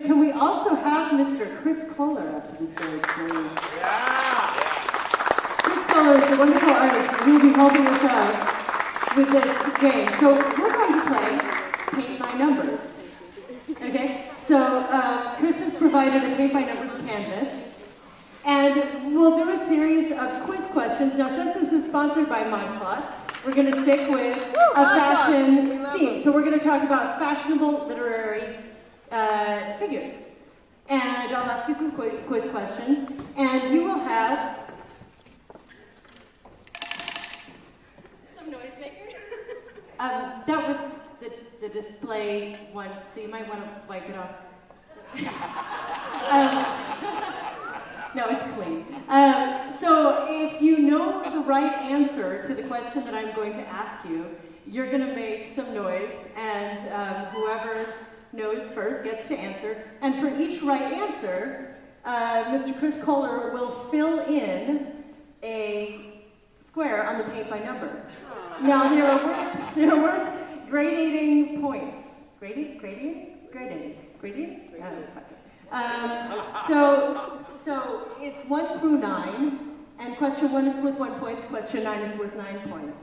can we also have Mr. Chris Kohler up to the stage, please? Yeah! Chris Kohler is a wonderful artist, and he'll be helping us out with this game. So we're going to play Paint by Numbers. Okay? So Chris has provided a Paint by Numbers canvas, and we'll do a series of quiz questions. Now, since this is sponsored by ModCloth, we're going to stick with a fashion theme. So we're going to talk about fashionable literary figures. And I'll ask you some quiz questions, and you will have some noisemakers. That was the display one, so you might want to wipe it off. No, it's clean. So if you know the right answer to the question that I'm going to ask you, you're going to make some noise, and whoever knows first gets to answer. And for each right answer, Mr. Chris Kohler will fill in a square on the paint by number. Now, there are worth gradating points. Grading? So it's 1 through 9, and question 1 is worth 1 point, question 9 is worth 9 points.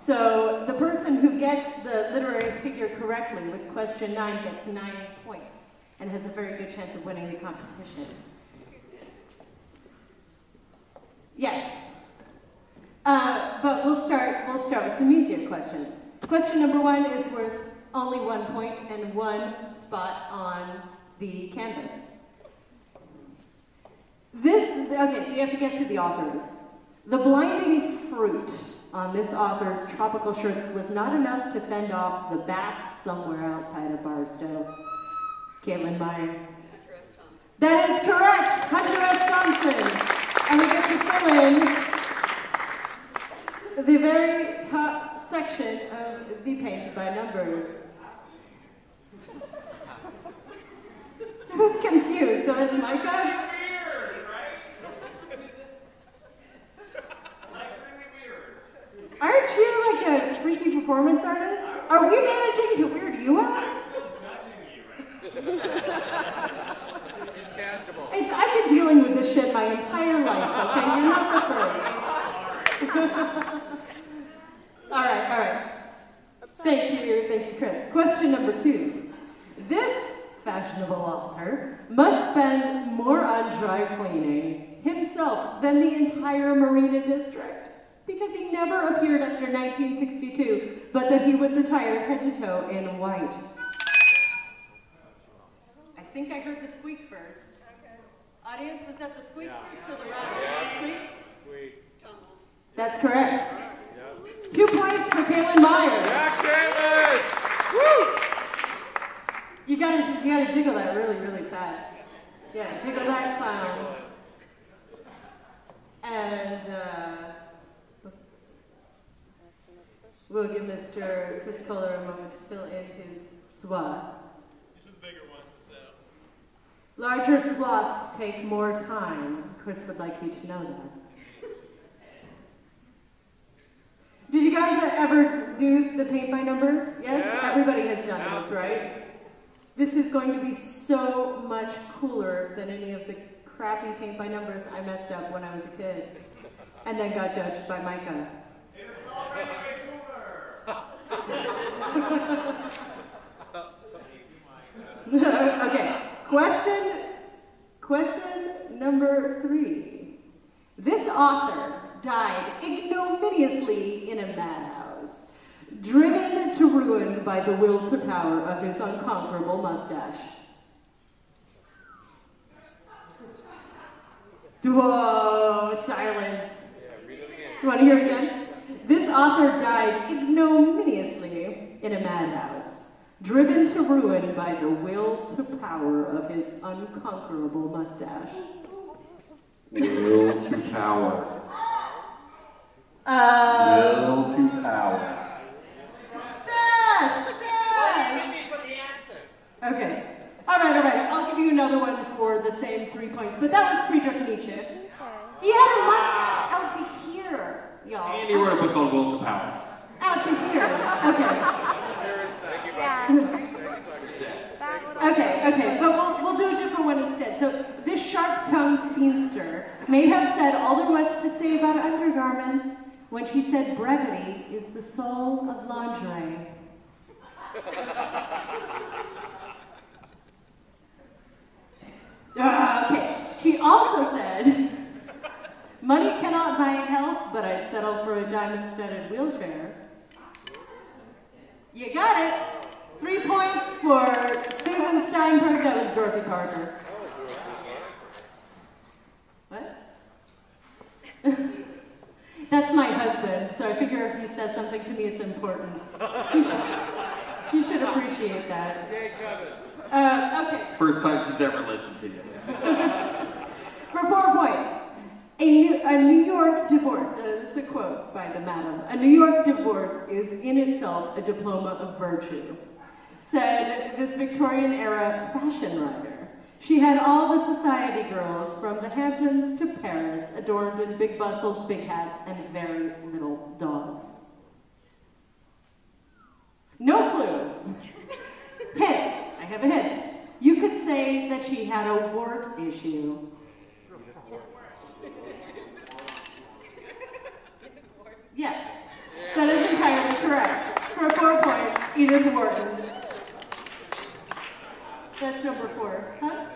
So the person who gets the literary figure correctly with question 9 gets 9 points and has a very good chance of winning the competition. Yes. But we'll start with some easier questions. Question number 1 is worth only 1 point and 1 spot on the canvas. Okay, so you have to guess who the author is. The blinding fruit on this author's tropical shirts was not enough to fend off the bats somewhere outside of Barstow. Caitlin Meyer. Hunter S. Thompson. That is correct! Hunter S. Thompson. And we get to fill in the very top section of the paint by numbers. I was confused. Oh, is Micah? Aren't you like a freaky performance artist? Are we managing to weird you out? I'm still judging you right now. Intangible. I've been dealing with this shit my entire life, okay? You're not the first. All right. Thank you, Chris. Question number 2. This fashionable author must spend more on dry cleaning himself than the entire Marina District, because he never appeared after 1962, but that he was attired head to toe in white. I think I heard the squeak first. Okay. Audience, was that the squeak first or the rattle? Yeah. Squeak? Squeak. Tumble. That's correct. Yep. 2 points for Caitlin Meyer. Yeah, Caitlin! Woo! You gotta jiggle that really, really fast. Yeah, jiggle that clown. And we'll give Mr. Chris Kohler a moment to fill in his swath. These are the bigger ones, so. Larger swaths take more time. Chris would like you to know that. Did you guys ever do the paint by numbers? Yes? Yeah. Everybody has done this, right? This is going to be so much cooler than any of the crappy paint by numbers I messed up when I was a kid and then got judged by Micah. It's already cooler! Okay, question number 3. This author died ignominiously in a madhouse, driven to ruin by the will to power of his unconquerable mustache. Whoa, silence. You want to hear it again? This author died ignominiously in a madhouse, driven to ruin by the will to power of his unconquerable mustache. Will to power. Will to power. Okay. All right. I'll give you another one for the same 3 points, but that was Friedrich Nietzsche. He had a mustache out to here, y'all. And he wrote a book called Will to Power. Out to here. Okay. Okay, but we'll do a different one instead. So this sharp-tongued scenester may have said all there was to say about undergarments when she said brevity is the soul of lingerie. Okay, she also said, money cannot buy health, but I'd settle for a diamond-studded wheelchair. You got it. 3 points for Susan Steinberg. That was Dorothy Parker. What? That's my husband, so I figure if he says something to me, it's important. You should appreciate that. Okay. First time she's ever listened to you. For 4 points. A New York divorce, this is a quote by the madam, a New York divorce is in itself a diploma of virtue, said this Victorian-era fashion writer. She had all the society girls from the Hamptons to Paris adorned in big bustles, big hats, and very little dogs. No clue. Hint. I have a hint. You could say that she had a wart issue. Yes, that is entirely correct. For 4 points, Edith Wharton. That's number 4. Huh?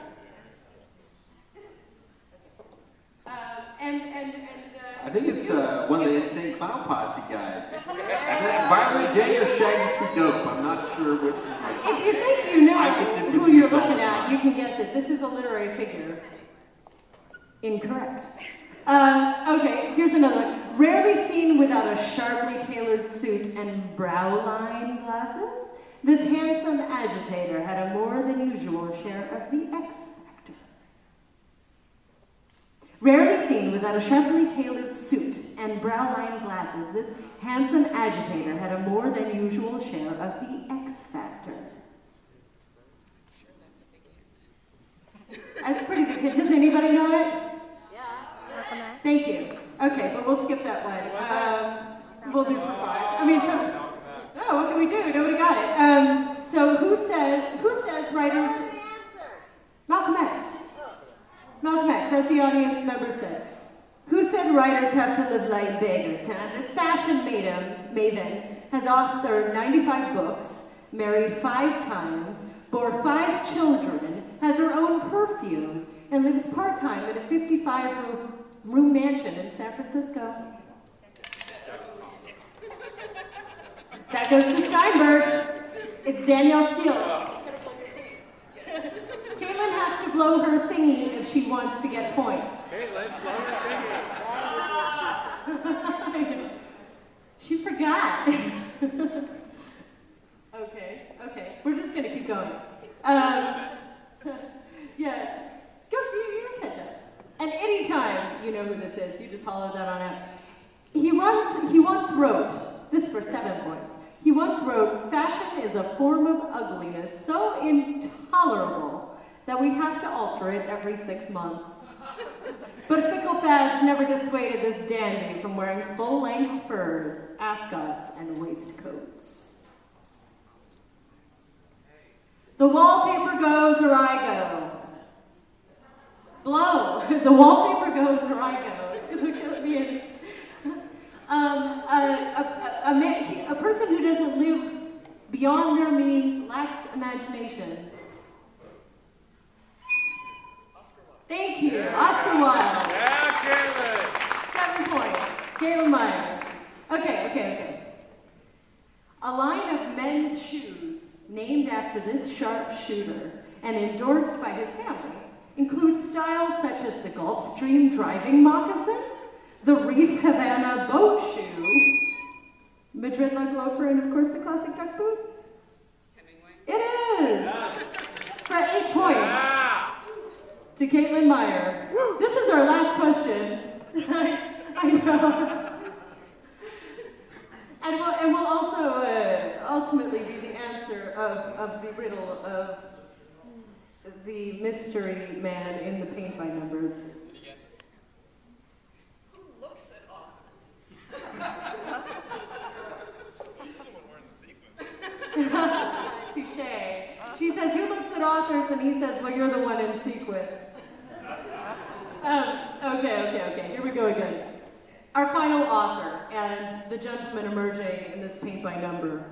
I think it's one of the Insane Clown Posse guys. Violet J or Shaggy Two Dope. I'm not sure which one. If you think you know who you're looking at, you can guess it. This is a literary figure. Incorrect. Okay, here's another one. Rarely seen without a sharply tailored suit and brow line glasses, this handsome agitator had a more than usual share of the X factor. Rarely seen without a sharply tailored suit and brow line glasses, this handsome agitator had a more than usual share of the X factor. That's a pretty big hit. Does anybody know it? Thank you. Okay, but we'll skip that one. We'll do for 5. I mean, so, oh, what can we do? Nobody got it. So who says writers? Malcolm X. Malcolm X, as the audience member said. Who said writers have to live like beggars? This fashion maven has authored 95 books, married 5 times, bore 5 children, has her own perfume, and lives part-time in a 55-room mansion in San Francisco. That goes to Steinberg. It's Danielle Steele. Caitlin has to blow her thingy if she wants to get points. Caitlin, blow her thingy. She forgot. Okay. We're just going to keep going. Yeah. Go, you catch up. And anytime you know who this is, you just holler that on out. He once wrote, this for 7 points, he once wrote, fashion is a form of ugliness so intolerable that we have to alter it every 6 months. But fickle fads never dissuaded this dandy from wearing full-length furs, ascots, and waistcoats. The wallpaper goes or I go. Blow. The wallpaper goes or I go. Look at me. A person who doesn't live beyond their means lacks imagination. Thank you. Oscar Wilde. Yeah, Caitlin. 7 points. Galen Meyer. Okay. A line of men's shoes named after this sharpshooter and endorsed by his family includes styles such as the Gulfstream driving moccasin, the Reef Havana boat shoe, Madrid lug loafer, and of course the classic duck boot. Hemingway. It is! Yeah. For 8 points. Yeah. To Caitlin Meyer. Woo. This is our last question. I know. And will also ultimately be the answer of the riddle of the mystery man in the paint by numbers. Who looks at office? Touche. She says, who looks at office? authors, and he says, well, you're the one in sequence. Okay, here we go again. Our final author, and the gentleman emerging in this paint by number.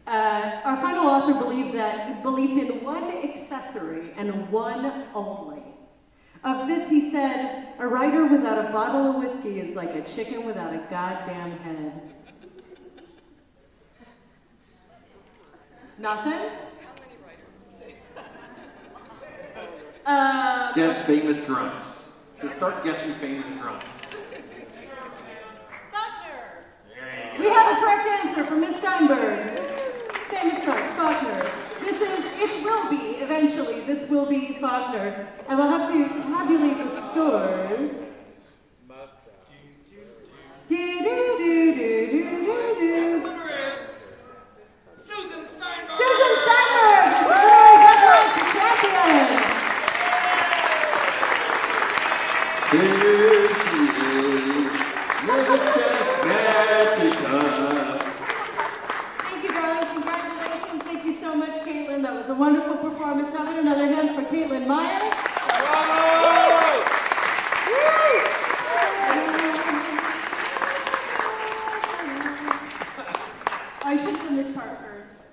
Our final author believed in one accessory and one only. Of this he said, a writer without a bottle of whiskey is like a chicken without a goddamn head. Nothing? How many writers would say Guess famous drunks. So start guessing famous drunks. Faulkner! We have a correct answer from Miss Steinberg. Famous drunk, Faulkner. This will be Faulkner. And we'll have to tabulate the scores. Susan Steinberg! Susan Steinberg! Very good luck, champion! Thank you, darling. Congratulations. Thank you so much, Caitlin. That was a wonderful performance of it. Another hand for Caitlin Meyer. I should have done this part first.